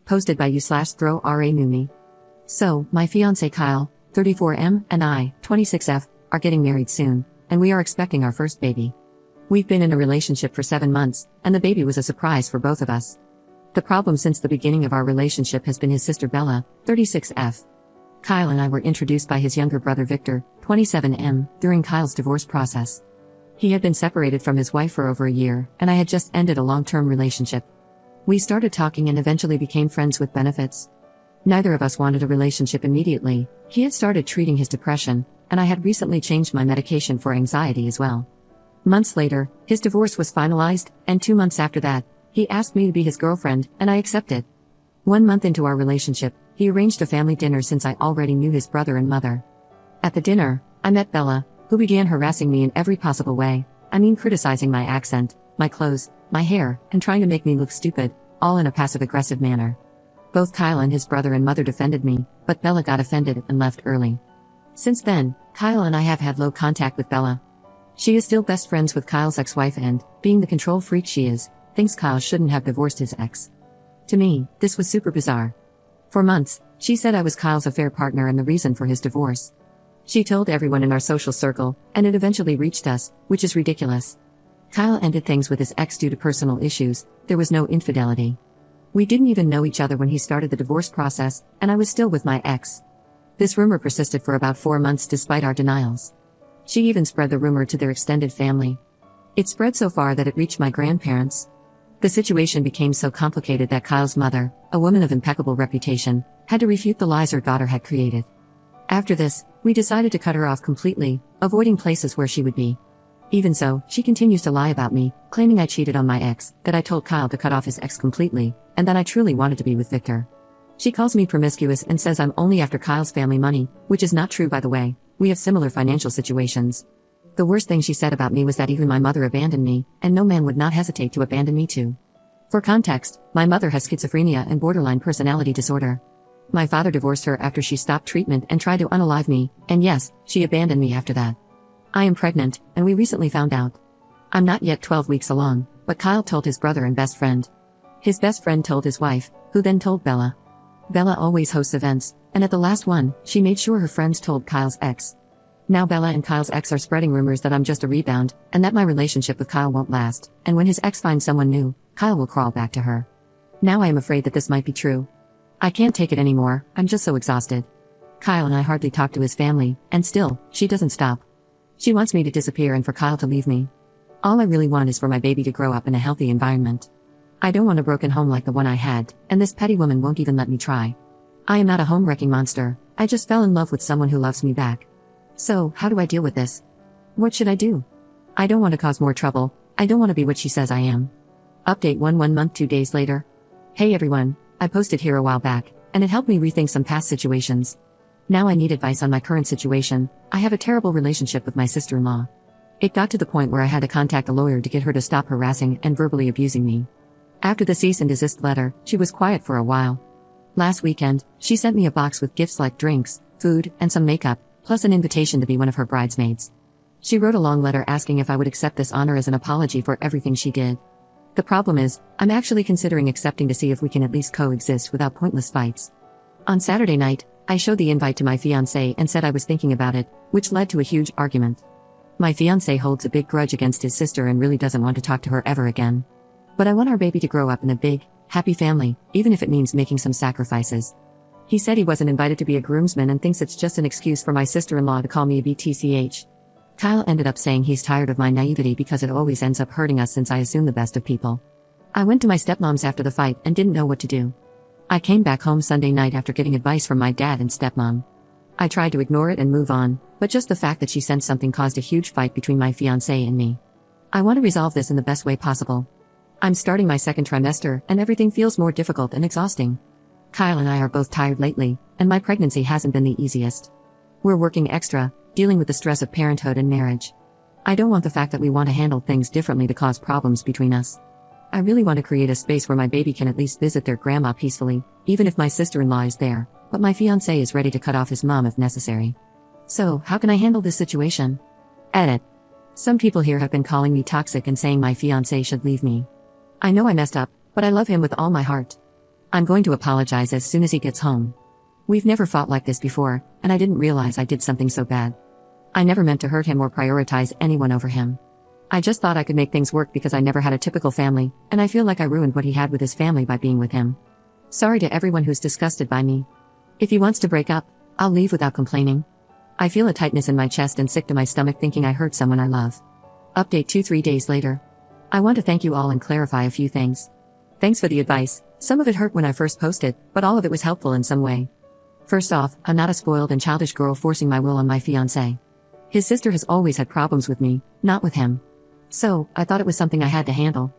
Posted by you/throw RA Numi. So, my fiancé Kyle, 34M, and I, 26F, are getting married soon, and we are expecting our first baby. We've been in a relationship for 7 months, and the baby was a surprise for both of us. The problem since the beginning of our relationship has been his sister Bella, 36F. Kyle and I were introduced by his younger brother Victor, 27M, during Kyle's divorce process. He had been separated from his wife for over a year, and I had just ended a long-term relationship. We started talking and eventually became friends with benefits. Neither of us wanted a relationship immediately. He had started treating his depression, and I had recently changed my medication for anxiety as well. Months later, his divorce was finalized, and 2 months after that, he asked me to be his girlfriend, and I accepted. 1 month into our relationship, he arranged a family dinner since I already knew his brother and mother. At the dinner, I met Bella, who began harassing me in every possible way. Criticizing my accent, my clothes, my hair, and trying to make me look stupid, all in a passive-aggressive manner. Both Kyle and his brother and mother defended me, but Bella got offended and left early. Since then, Kyle and I have had low contact with Bella. She is still best friends with Kyle's ex-wife and, being the control freak she is, thinks Kyle shouldn't have divorced his ex. To me, this was super bizarre. For months, she said I was Kyle's affair partner and the reason for his divorce. She told everyone in our social circle, and it eventually reached us, which is ridiculous. Kyle ended things with his ex due to personal issues. There was no infidelity. We didn't even know each other when he started the divorce process, and I was still with my ex. This rumor persisted for about 4 months despite our denials. She even spread the rumor to their extended family. It spread so far that it reached my grandparents. The situation became so complicated that Kyle's mother, a woman of impeccable reputation, had to refute the lies her daughter had created. After this, we decided to cut her off completely, avoiding places where she would be. Even so, she continues to lie about me, claiming I cheated on my ex, that I told Kyle to cut off his ex completely, and that I truly wanted to be with Victor. She calls me promiscuous and says I'm only after Kyle's family money, which is not true by the way. We have similar financial situations. The worst thing she said about me was that even my mother abandoned me, and no man would not hesitate to abandon me too. For context, my mother has schizophrenia and borderline personality disorder. My father divorced her after she stopped treatment and tried to unalive me, and yes, she abandoned me after that. I am pregnant, and we recently found out. I'm not yet 12 weeks along, but Kyle told his brother and best friend. His best friend told his wife, who then told Bella. Bella always hosts events, and at the last one, she made sure her friends told Kyle's ex. Now Bella and Kyle's ex are spreading rumors that I'm just a rebound, and that my relationship with Kyle won't last, and when his ex finds someone new, Kyle will crawl back to her. Now I am afraid that this might be true. I can't take it anymore, I'm just so exhausted. Kyle and I hardly talk to his family, and still, she doesn't stop. She wants me to disappear and for Kyle to leave me. All I really want is for my baby to grow up in a healthy environment. I don't want a broken home like the one I had, and this petty woman won't even let me try. I am not a home-wrecking monster, I just fell in love with someone who loves me back. So, how do I deal with this? What should I do? I don't want to cause more trouble, I don't want to be what she says I am. Update 1 month 2 days later. Hey everyone, I posted here a while back, and it helped me rethink some past situations. Now I need advice on my current situation. I have a terrible relationship with my sister-in-law. It got to the point where I had to contact a lawyer to get her to stop harassing and verbally abusing me. After the cease and desist letter, she was quiet for a while. Last weekend, she sent me a box with gifts like drinks, food, and some makeup, plus an invitation to be one of her bridesmaids. She wrote a long letter asking if I would accept this honor as an apology for everything she did. The problem is, I'm actually considering accepting to see if we can at least coexist without pointless fights. On Saturday night, I showed the invite to my fiancé and said I was thinking about it, which led to a huge argument. My fiancé holds a big grudge against his sister and really doesn't want to talk to her ever again. But I want our baby to grow up in a big, happy family, even if it means making some sacrifices. He said he wasn't invited to be a groomsman and thinks it's just an excuse for my sister-in-law to call me a BTCH. Kyle ended up saying he's tired of my naivety because it always ends up hurting us since I assume the best of people. I went to my stepmom's after the fight and didn't know what to do. I came back home Sunday night after getting advice from my dad and stepmom. I tried to ignore it and move on, but just the fact that she sent something caused a huge fight between my fiancé and me. I want to resolve this in the best way possible. I'm starting my second trimester and everything feels more difficult and exhausting. Kyle and I are both tired lately, and my pregnancy hasn't been the easiest. We're working extra, dealing with the stress of parenthood and marriage. I don't want the fact that we want to handle things differently to cause problems between us. I really want to create a space where my baby can at least visit their grandma peacefully, even if my sister-in-law is there, but my fiancé is ready to cut off his mom if necessary. So, how can I handle this situation? Edit. Some people here have been calling me toxic and saying my fiancé should leave me. I know I messed up, but I love him with all my heart. I'm going to apologize as soon as he gets home. We've never fought like this before, and I didn't realize I did something so bad. I never meant to hurt him or prioritize anyone over him. I just thought I could make things work because I never had a typical family, and I feel like I ruined what he had with his family by being with him. Sorry to everyone who's disgusted by me. If he wants to break up, I'll leave without complaining. I feel a tightness in my chest and sick to my stomach thinking I hurt someone I love. Update 2-3 days later. I want to thank you all and clarify a few things. Thanks for the advice. Some of it hurt when I first posted, but all of it was helpful in some way. First off, I'm not a spoiled and childish girl forcing my will on my fiancé. His sister has always had problems with me, not with him. So, I thought it was something I had to handle.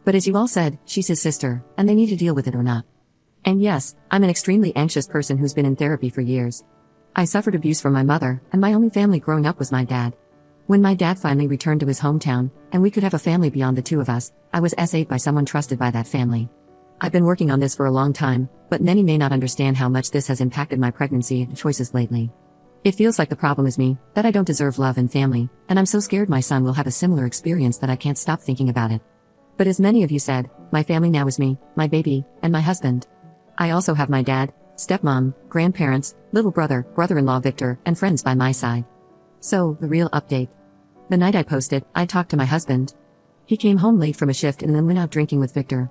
But as you all said, she's his sister, and they need to deal with it or not. And yes, I'm an extremely anxious person who's been in therapy for years. I suffered abuse from my mother, and my only family growing up was my dad. When my dad finally returned to his hometown, and we could have a family beyond the two of us, I was SA'd by someone trusted by that family. I've been working on this for a long time, but many may not understand how much this has impacted my pregnancy and choices lately. It feels like the problem is me, that I don't deserve love and family, and I'm so scared my son will have a similar experience that I can't stop thinking about it. But as many of you said, my family now is me, my baby, and my husband. I also have my dad, stepmom, grandparents, little brother, brother-in-law Victor, and friends by my side. So, the real update. The night I posted, I talked to my husband. He came home late from a shift and then went out drinking with Victor.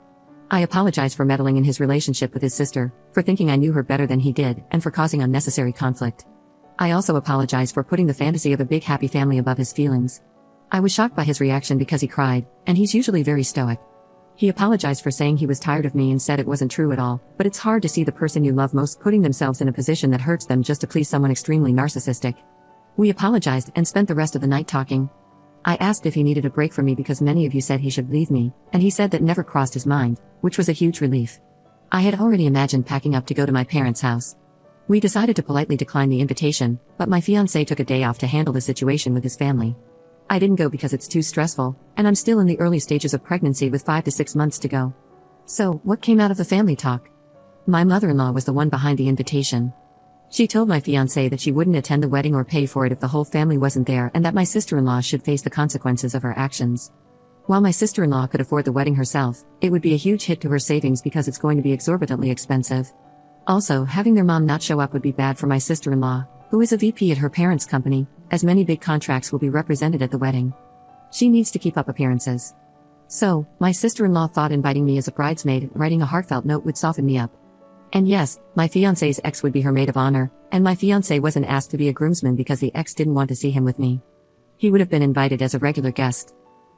I apologize for meddling in his relationship with his sister, for thinking I knew her better than he did, and for causing unnecessary conflict. I also apologize for putting the fantasy of a big happy family above his feelings. I was shocked by his reaction because he cried, and he's usually very stoic. He apologized for saying he was tired of me and said it wasn't true at all, but it's hard to see the person you love most putting themselves in a position that hurts them just to please someone extremely narcissistic. We apologized and spent the rest of the night talking. I asked if he needed a break from me because many of you said he should leave me, and he said that never crossed his mind, which was a huge relief. I had already imagined packing up to go to my parents' house. We decided to politely decline the invitation, but my fiancé took a day off to handle the situation with his family. I didn't go because it's too stressful, and I'm still in the early stages of pregnancy with 5 to 6 months to go. So, what came out of the family talk? My mother-in-law was the one behind the invitation. She told my fiancé that she wouldn't attend the wedding or pay for it if the whole family wasn't there and that my sister-in-law should face the consequences of her actions. While my sister-in-law could afford the wedding herself, it would be a huge hit to her savings because it's going to be exorbitantly expensive. Also, having their mom not show up would be bad for my sister-in-law, who is a VP at her parents' company, as many big contracts will be represented at the wedding. She needs to keep up appearances. So, my sister-in-law thought inviting me as a bridesmaid and writing a heartfelt note would soften me up. And yes, my fiancé's ex would be her maid of honor, and my fiancé wasn't asked to be a groomsman because the ex didn't want to see him with me. He would have been invited as a regular guest.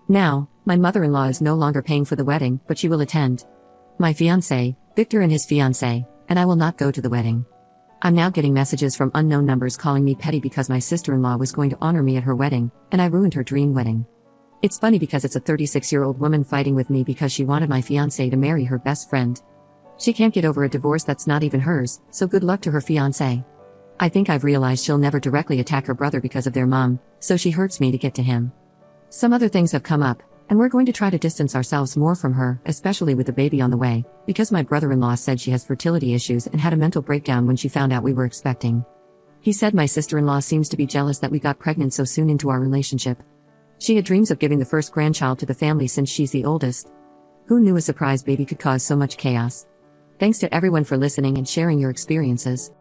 Now, my mother-in-law is no longer paying for the wedding, but she will attend. My fiancé, Victor and his fiancée, and I will not go to the wedding. I'm now getting messages from unknown numbers calling me petty because my sister-in-law was going to honor me at her wedding, and I ruined her dream wedding. It's funny because it's a 36-year-old woman fighting with me because she wanted my fiancé to marry her best friend. She can't get over a divorce that's not even hers, so good luck to her fiancé. I think I've realized she'll never directly attack her brother because of their mom, so she hurts me to get to him. Some other things have come up, and we're going to try to distance ourselves more from her, especially with the baby on the way, because my brother-in-law said she has fertility issues and had a mental breakdown when she found out we were expecting. He said my sister-in-law seems to be jealous that we got pregnant so soon into our relationship. She had dreams of giving the first grandchild to the family since she's the oldest. Who knew a surprise baby could cause so much chaos? Thanks to everyone for listening and sharing your experiences.